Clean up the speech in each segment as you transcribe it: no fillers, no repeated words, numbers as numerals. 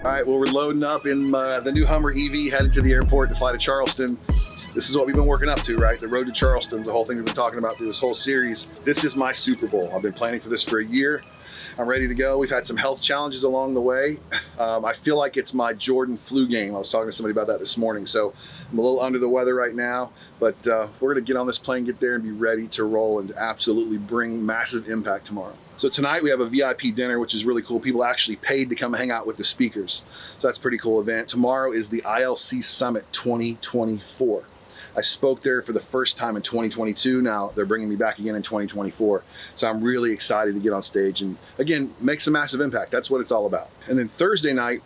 All right, well, we're loading up in the new Hummer EV, headed to the airport to fly to Charleston. This is what we've been working up to, right? The road to Charleston, the whole thing we've been talking about through this whole series. This is my Super Bowl. I've been planning for this for a year. I'm ready to go. We've had some health challenges along the way. I feel like it's my Jordan flu game. I was talking to somebody about that this morning. So I'm a little under the weather right now, but we're gonna get on this plane, get there and be ready to roll and absolutely bring massive impact tomorrow. So tonight we have a VIP dinner, which is really cool. People actually paid to come hang out with the speakers. So that's a pretty cool event. Tomorrow is the ILC Summit 2024. I spoke there for the first time in 2022. Now they're bringing me back again in 2024. So I'm really excited to get on stage and again, make some massive impact. That's what it's all about. And then Thursday night,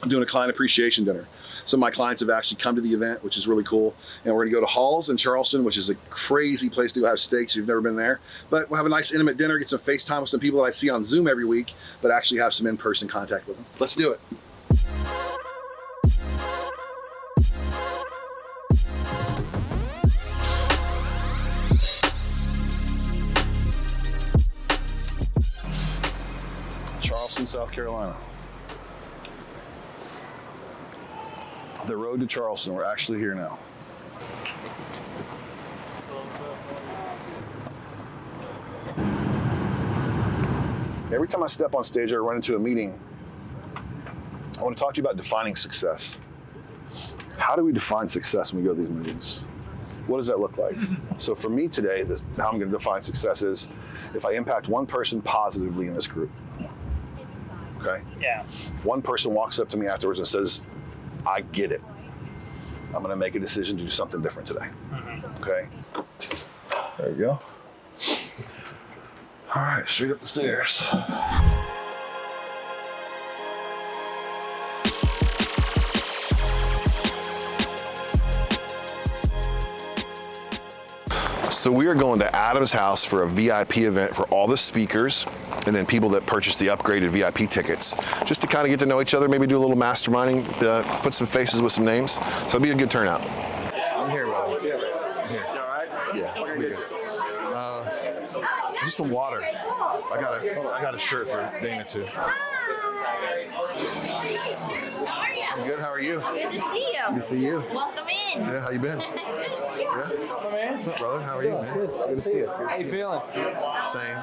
I'm doing a client appreciation dinner. Some of my clients have actually come to the event, which is really cool. And we're gonna go to Hall's in Charleston, which is a crazy place to go have steaks if you've never been there. But we'll have a nice intimate dinner, get some FaceTime with some people that I see on Zoom every week, but actually have some in-person contact with them. Let's do it. Charleston, South Carolina. The road to Charleston, we're actually here now. Every time I step on stage or run into a meeting, I want to talk to you about defining success. How do we define success when we go to these meetings? What does that look like? So for me today, how I'm going to define success is if I impact one person positively in this group. Okay? Yeah. One person walks up to me afterwards and says, I get it. I'm gonna make a decision to do something different today. Mm-hmm. Okay? There you go. All right, straight up the stairs. So we are going to Adam's house for a VIP event for all the speakers and then people that purchase the upgraded VIP tickets, just to kind of get to know each other, maybe do a little masterminding, put some faces with some names. So it'll be a good turnout. I'm here, brother. I'm here. You all right? Yeah, we're good. Just some water. I got a shirt for Dana too. I'm good. How are you? Good to see you. Good to see you. Welcome in. Yeah, how you been? Good. Yeah. What's up, brother? How are you, man? Good to see you. How you feeling? Same.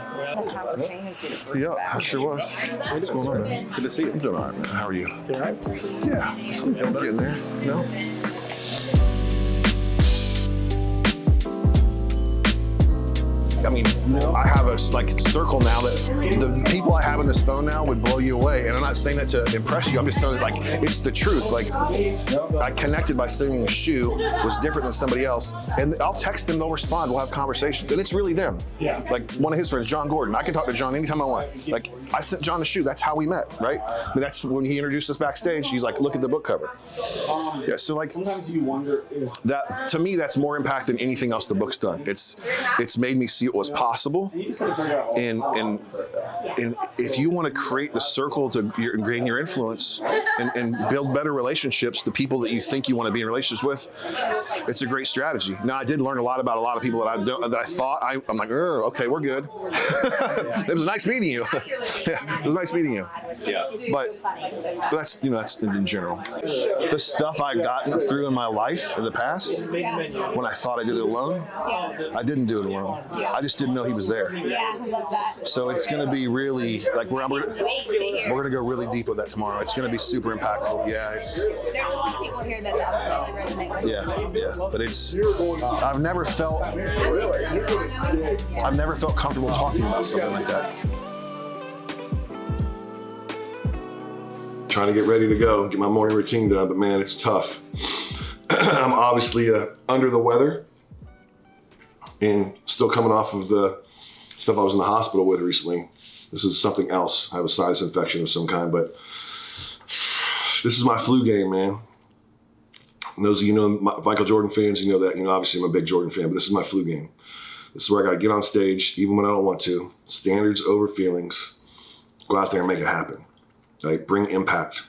Yeah, I sure was. What's going on, man? Good to see you. I'm doing all right, man. How are you? You all right? Yeah. I'm getting there. No? I mean, I have a circle now that the people I have in this phone now would blow you away. And I'm not saying that to impress you. I'm just telling you, it's the truth. I connected by singing Shoe was different than somebody else. And I'll text them, they'll respond, we'll have conversations. And it's really them. Yeah. Like one of his friends, John Gordon. I can talk to John anytime I want. Like I sent John a Shoe, that's how we met, right? I mean, that's when he introduced us backstage. He's like, look at the book cover. Yeah, so sometimes you wonder if that, to me, that's more impact than anything else the book's done. It's made me see what was possible. And if you want to create the circle to gain your influence and build better relationships, the people that you think you want to be in relationships with, it's a great strategy. Now, I did learn a lot about a lot of people that I thought, I'm like, okay, we're good. It was nice meeting you. Yeah, it was nice meeting you. yeah. But that's in general. The stuff I've gotten through in my life in the past, when I thought I did it alone, I didn't do it alone. I just didn't know he was there. Yeah, I love that. So it's going to be really, we're going to go really deep with that tomorrow. It's going to be super impactful. Yeah, There's a lot of people here that absolutely resonate with. yeah. But I've never felt comfortable talking about something like that. Trying to get ready to go, get my morning routine done, but man, it's tough. I'm obviously under the weather and still coming off of the stuff I was in the hospital with recently. This is something else. I have a sinus infection of some kind, but this is my flu game, man. And those of you Michael Jordan fans, you know that. Obviously I'm a big Jordan fan, but this is my flu game. This is where I got to get on stage, even when I don't want to. Standards over feelings. Go out there and make it happen. Bring impact.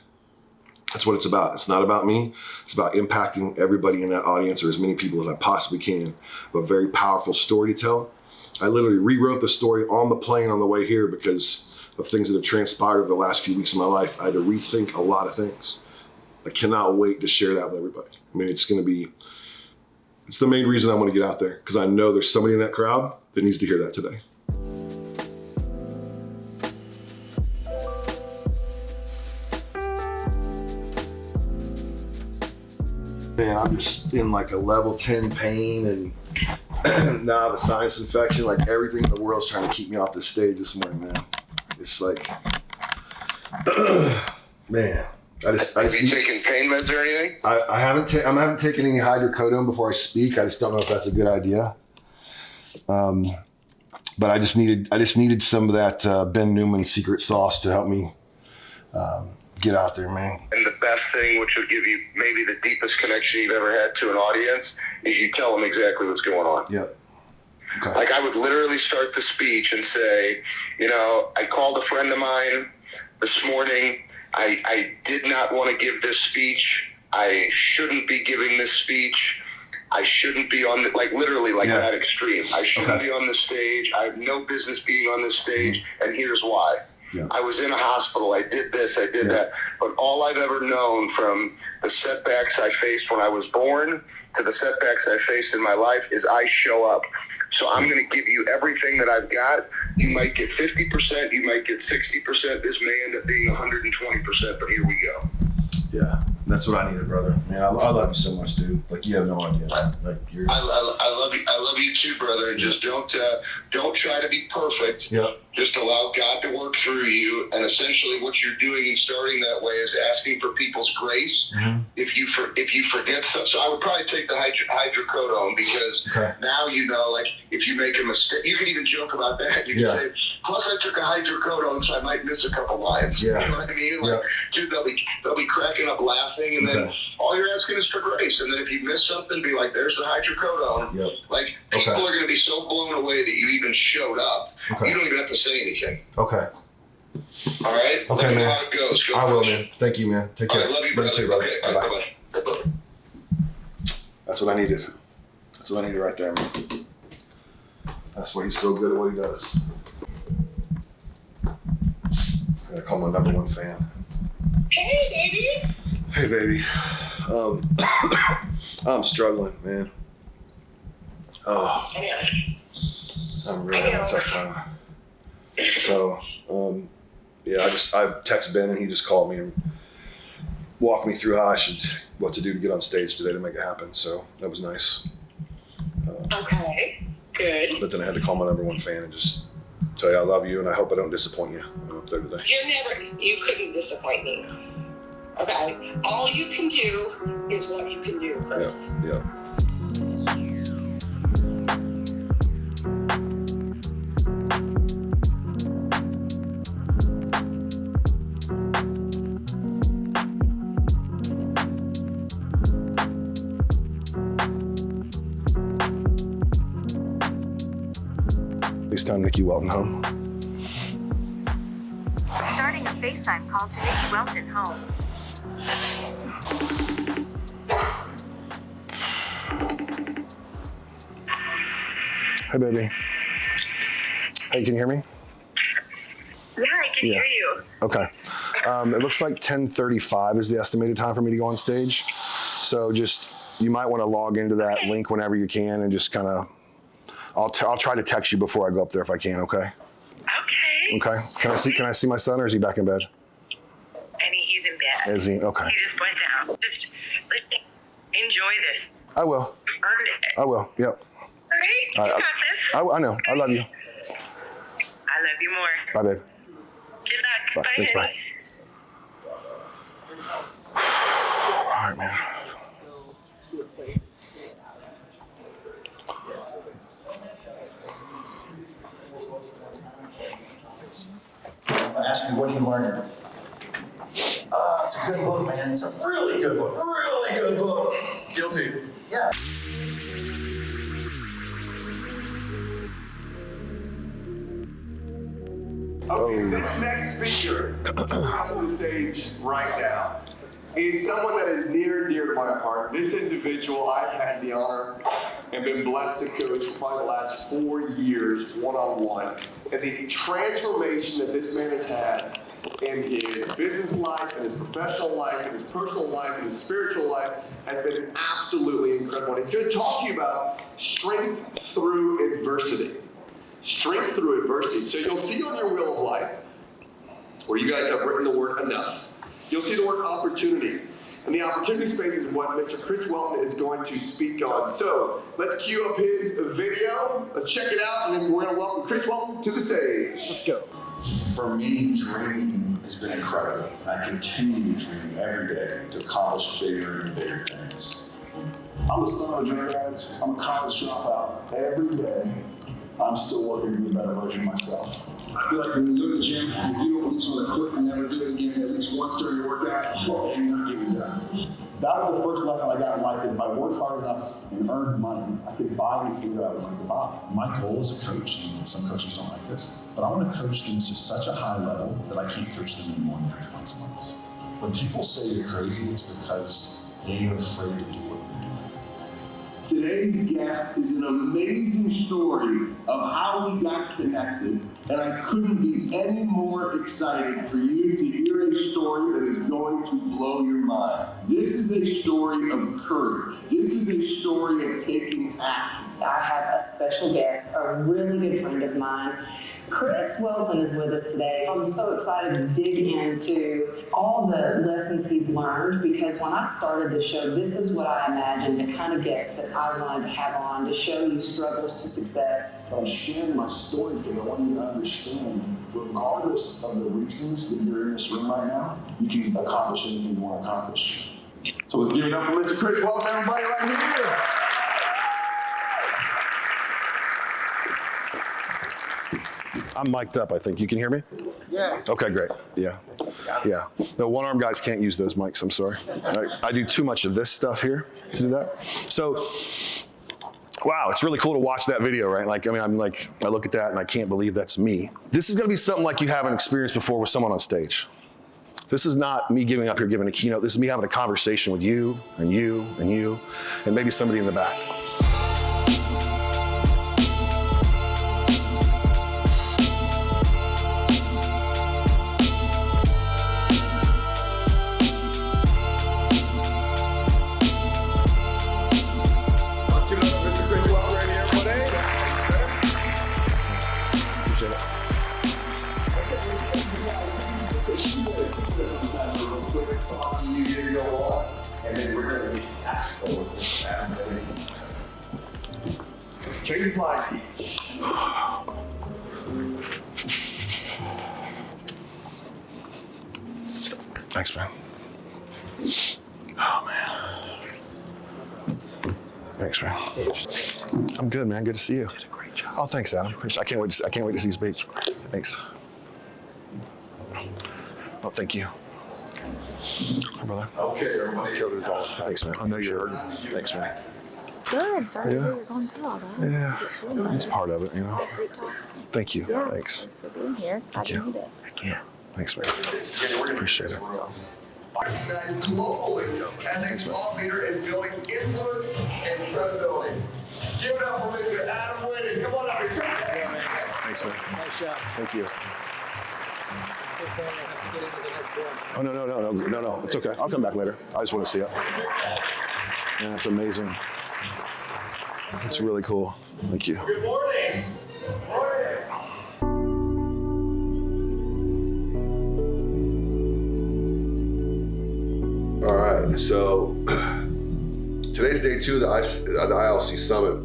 That's what it's about. It's not about me. It's about impacting everybody in that audience or as many people as I possibly can. I have a very powerful story to tell. I literally rewrote the story on the plane on the way here because of things that have transpired over the last few weeks of my life. I had to rethink a lot of things. I cannot wait to share that with everybody. I mean, it's the main reason I want to get out there, because I know there's somebody in that crowd that needs to hear that today. Man, I'm just in like a level 10 pain, and now I have a sinus infection. Like, everything in the world's trying to keep me off this stage this morning, man. It's like, man. Have you taken pain meds or anything? I haven't taken any hydrocodone before I speak. I just don't know if that's a good idea. But I just needed some of that Ben Newman secret sauce to help me get out there, man. And the best thing, which will give you maybe the deepest connection you've ever had to an audience, is you tell them exactly what's going on. Yep. Okay. Like, I would literally start the speech and say, I called a friend of mine this morning. I did not want to give this speech. I shouldn't be giving this speech. I shouldn't be on that extreme. I shouldn't be on the stage. I have no business being on this stage, and here's why. Yeah. I was in a hospital. I did this. I did that. But all I've ever known, from the setbacks I faced when I was born to the setbacks I faced in my life, is I show up. So I'm going to give you everything that I've got. You might get 50%. You might get 60%. This may end up being 120%, but here we go. Yeah, that's what I needed, brother. Man, I love you so much, dude. Like, you have no idea. Like, you're. I love you. I love you too, brother. And just don't try to be perfect. Yeah. Just allow God to work through you. And essentially, what you're doing in starting that way is asking for people's grace. Mm-hmm. If you forget something, so I would probably take the hydrocodone, because now like, if you make a mistake, you can even joke about that. You can say, plus I took a hydrocodone, so I might miss a couple lines. Yeah. You know what I mean? Like, dude, they'll be cracking up laughing, and then all you're asking is for grace. And then if you miss something, be like, there's the hydrocodone. Yep. Like, people are going to be so blown away that you even showed up. Okay. You don't even have to say anything. Okay. All right? Okay, Let me man. know how it goes. I will, man. Thank you, man. Take care. I love you, brother. Too, brother. Okay. Bye-bye. Bye-bye. That's what I needed. That's what I needed right there, man. That's why he's so good at what he does. I gotta call my number one fan. Hey, baby. Hey, baby. I'm struggling, man. Oh, I'm really having a tough time. So, I text Ben, and he just called me and walked me through what to do to get on stage today to make it happen. So that was nice. Okay, good. But then I had to call my number one fan and just tell you I love you, and I hope I don't disappoint you. I'm up there today. You couldn't disappoint me. Okay, all you can do is what you can do, Chris. Yep. FaceTime Nikki Welton home. Starting a FaceTime call to Nikki Welton home. Hey, baby. Hey, can you hear me? Yeah, I can hear you. Okay. It looks like 10:35 is the estimated time for me to go on stage. So you might want to log into that link whenever you can, and just kind of, I'll try to text you before I go up there if I can, okay? Okay. Okay. Can I see my son, or is he back in bed? He's in bed. Is he? Okay. He just went down. Just enjoy this. I will. Earned it. I will. Yep. All right. You got this. I know. I love you. I love you more. Bye, babe. Good luck. Bye. Bye. Thanks, bye. All right, man. Ask me, what are you learning? It's a good book, man. It's a really good book. Really good book. Guilty. Yeah. Okay, this next speaker on the stage right now is someone that is near and dear to my heart. This individual I've had the honor and been blessed to coach for probably the last 4 years, one-on-one. And the transformation that this man has had in his business life, in his professional life, in his personal life, in his spiritual life has been absolutely incredible. And he's going to talk to you about strength through adversity. Strength through adversity. So you'll see on your wheel of life, where you guys have written the word enough, you'll see the word opportunity. And the opportunity space is what Mr. Chris Welton is going to speak on. So let's cue up his video. Let's check it out, and then we're going to welcome Chris Welton to the stage. Let's go. For me, dreaming has been incredible. I continue to dream every day to accomplish bigger and bigger things. I'm the son of a drug addict. I'm a college dropout. Every day, I'm still working to be a better version of myself. I feel like when you go to the gym, if you don't at least want to quit and never do it again at least once during your workout, you're not getting it done. That was the first lesson I got in life, that if I worked hard enough and earned money, I could buy anything that I wanted to buy. My goal as a coach, and some coaches don't like this, but I want to coach things to such a high level that I can't coach them anymore and I have to find someone else. When people say you're crazy, it's because they're afraid to do what you're doing. Today's guest is an amazing story of how we got connected, and I couldn't be any more excited for you to hear a story that is going to blow your mind. This is a story of courage. This is a story of taking action. I have a special guest, a really good friend of mine. Chris Welton is with us today. I'm so excited to dig into all the lessons he's learned, because when I started the show, this is what I imagined the kind of guests that I wanted to have on to show you struggles to success. But I'm sharing my story because I want you to understand, regardless of the reasons that you're in this room right now, you can accomplish anything you want to accomplish. So let's give it up for Mr. Chris Welton, everybody, right here. I'm mic'd up, I think. You can hear me? Yes. Okay, great. Yeah. Yeah. The one-arm guys can't use those mics, I'm sorry. I do too much of this stuff here to do that. So, wow, it's really cool to watch that video, right? Like, I mean, I look at that and I can't believe that's me. This is gonna be something like you haven't experienced before with someone on stage. This is not me giving up here giving a keynote. This is me having a conversation with you and you and you and maybe somebody in the back. Change life. Thanks, man. Oh, man. Thanks, man. I'm good, man. Good to see you. Did a great job. Oh, thanks, Adam. I can't wait to see you speak. Thanks. Oh, thank you. Hi, brother. Okay, everybody. Thanks, man. I know you're hurting. Thanks, man. Good. Sorry Yeah. that you're going through all that. Yeah, it's part of it, you know. Great talk. Thank you. Yeah. Thanks. Thanks for being here. Thank you. Need it. Yeah. Thanks, man. Appreciate it. Recognized globally as a thought leader in building influence and credibility. Give it up for Mr. Adam Whitney. Come on up here. Thanks, man. Nice job. Thank you. So sorry I have to get into the next one. Oh, no. It's okay. I'll come back later. I just want to see it. Yeah, it's amazing. It's really cool. Thank you. Good morning. Good morning. All right, so today's day 2 of the ILC Summit.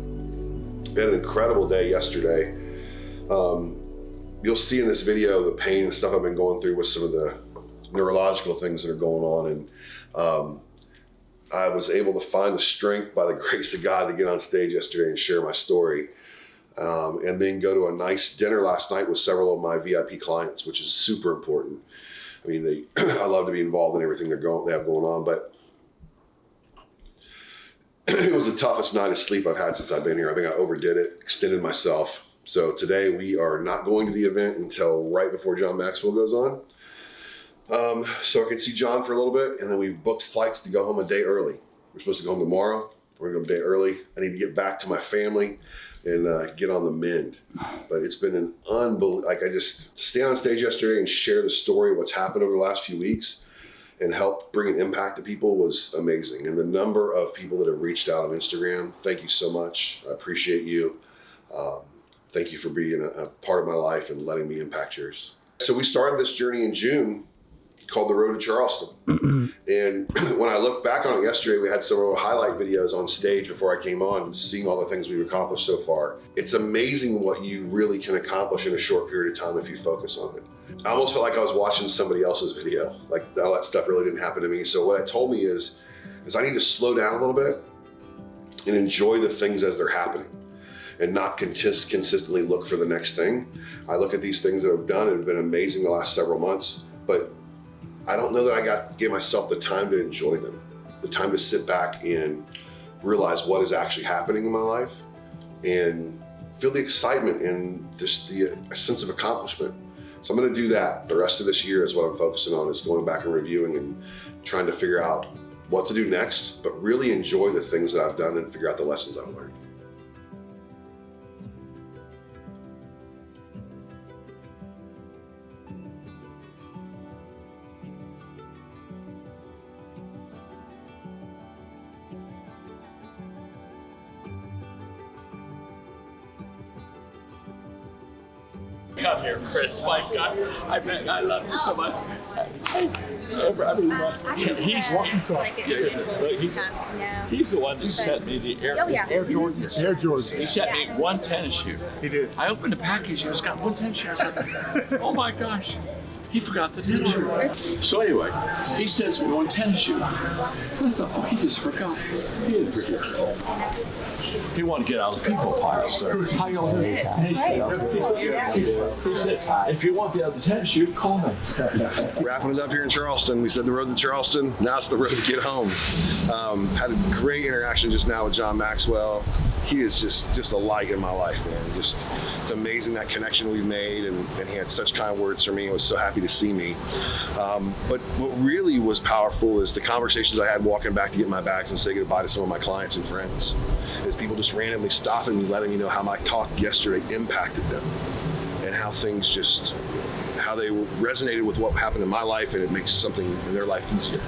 We had an incredible day yesterday. You'll see in this video the pain and stuff I've been going through with some of the neurological things that are going on. And I was able to find the strength by the grace of God to get on stage yesterday and share my story. And then go to a nice dinner last night with several of my VIP clients, which is super important. I mean, I love to be involved in everything they have going on, but it was the toughest night of sleep I've had since I've been here. I think I overdid it, extended myself. So today we are not going to the event until right before John Maxwell goes on. So I can see John for a little bit, and then we've booked flights to go home a day early. We're supposed to go home tomorrow. We're gonna go a day early. I need to get back to my family and get on the mend. But it's been an unbelievable, like I just to stay on stage yesterday and share the story of what's happened over the last few weeks and help bring an impact to people was amazing. And the number of people that have reached out on Instagram, thank you so much. I appreciate you. Thank you for being a part of my life and letting me impact yours. So we started this journey in June called The Road to Charleston. And when I look back on it yesterday, we had several highlight videos on stage before I came on, seeing all the things we've accomplished so far. It's amazing what you really can accomplish in a short period of time if you focus on it. I almost felt like I was watching somebody else's video. Like all that stuff really didn't happen to me. So what it told me is I need to slow down a little bit and enjoy the things as they're happening and not consistently look for the next thing. I look at these things that I've done and have been amazing the last several months, but I don't know that I gave myself the time to enjoy them, the time to sit back and realize what is actually happening in my life and feel the excitement and just the sense of accomplishment. So I'm gonna do that. The rest of this year is what I'm focusing on, is going back and reviewing and trying to figure out what to do next, but really enjoy the things that I've done and figure out the lessons I've learned. Come here, Chris. My God, I love you so much. He's the one that sent me the Air Jordans. He sent me one tennis shoe. He did. I opened the package. It's got one tennis shoe. I said, "Oh my gosh." He forgot the tennis shoe. So anyway, he sends me one tennis shoe. I thought, oh, he just forgot. He didn't forget. He wanted to get out of the people pile. So how you all doing? He said, if you want the other tennis shoe, call me. Wrapping it up here in Charleston. We said the road to Charleston. Now it's the road to get home. Had a great interaction just now with John Maxwell. He is just a light in my life, man. It's amazing that connection we made, and he had such kind words for me. He was so happy to see me. But what really was powerful is the conversations I had walking back to get my bags and say goodbye to some of my clients and friends. Is people just randomly stopping me, letting me know how my talk yesterday impacted them and how things how they resonated with what happened in my life, and it makes something in their life easier.